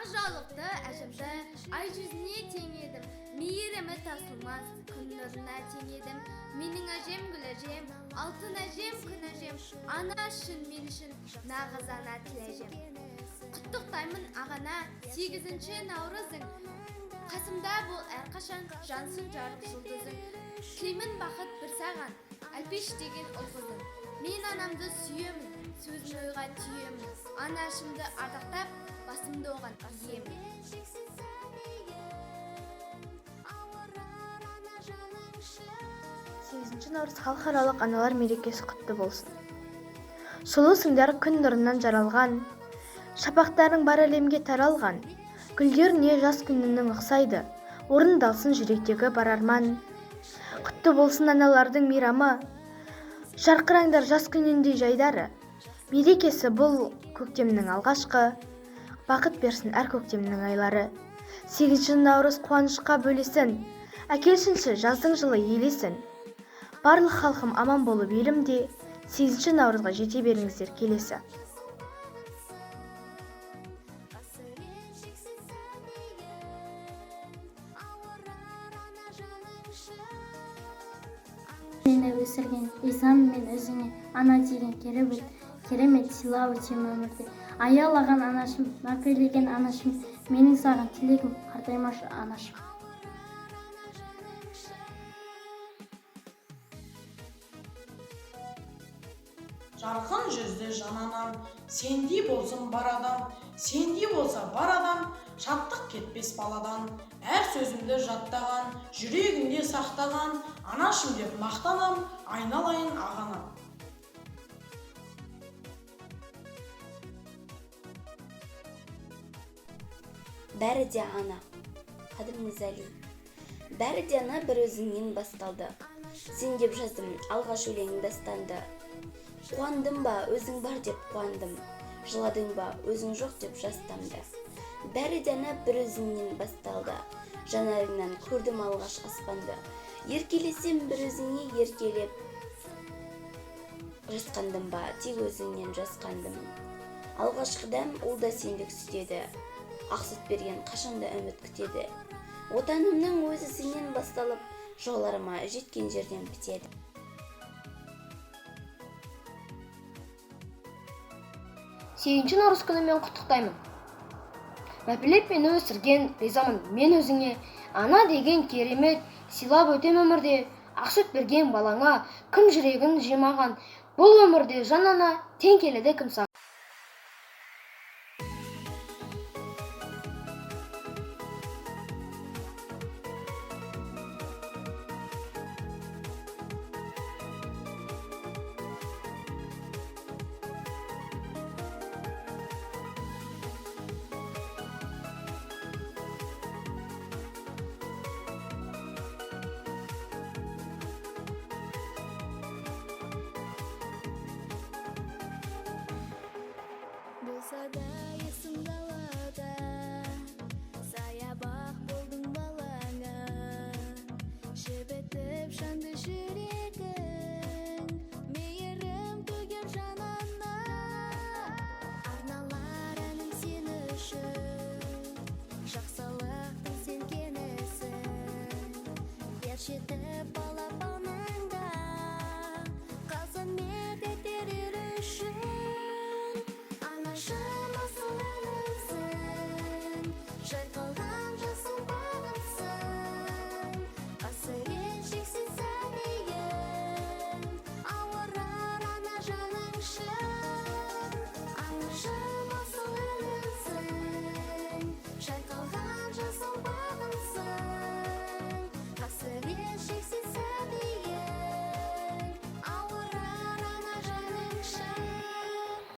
Ажалықты әжімді ай жүзіне теңедім, мейірімі тасылмас күн нұрына теңедім. Менің әжем гүл әжем, алтын әжем, күн әжем, ана үшін мен үшін нағыз ана тіләжем. Құттықтаймын ағана 8-ші наурызың, қасымда бол әрқашан жансың жарық жұлдызың. Тілеймін бақыт бір саған, Әлпеш деген ұл қызың. Мен анамды сүйемін, сөзін ойға түйемін, анашымды ардақтап, басымды оған иемін. 8 наурыз халықаралық аналар мерекесі құтты болсын. Сұлусыңдар күн нұрынан жаралған, шапақтарың бар әлемге таралған, гүлдеріне жас күнінің ұқсайды, орындалсын жүректегі бар арман. Құтты болсын аналардың мейрамы, жарқыраңдар жас күніндей жайдары. Мерекесі бұл көктемнің алғашқы, бақыт берсін әр көктемнің айлары. 8 наурыз қуанышқа бөлесін, әкелсінші жаздың жылы елесін. Барлық халқым аман болып елімде, 8 наурызға жете беріңіздер келесі. Мені өсірген исам мен өзіңе, ана деген керемет сыйлау өтем өмірде. Аялаған анашым, мәпелеген анашым, менің саған тілегім, қартаймашы анашым. Жарқын жүзді жан анам, сендей болсын бар адам, сендей болса бар адам, шаттық кетпес баладан. Әр сөзімді жаттаған, жүрегімде сақтаған, анашым деп мақтанам, айналайын ағанам. Бәрі де ана, Қадыр Мырзали. Бәрі де ана бір өзіңнен басталды. Сен деп жаздым алғаш өлең дастанды. Қуандым ба, өзің бар деп қуандым. Жыладың ба, өзің жоқ деп жастамды. Бәрі де ана бір өзіңнен басталды. Жанарыңнан көрдім алғаш аспанды. Еркелесем бір өзіңе еркелеп. Жасқандым ба, тек өзіңнен жасқандым. Алғашқыдам ол да сендік сүтеді. Ақ сүт берген қашанда үміт күтеді. Отанымның өзі сенен басталып, жоларыма жеткен жерден бітеді. 8 наурыз күнімен құттықтаймын. Мәпелеп мені өсірген ризамын мен өзіңе, ана деген керемет сыйлап өтем өмірде. Ақ сүт берген балаңа кім жүрегін жимаған, бұл өмірде жан ана тең келеді кім саған.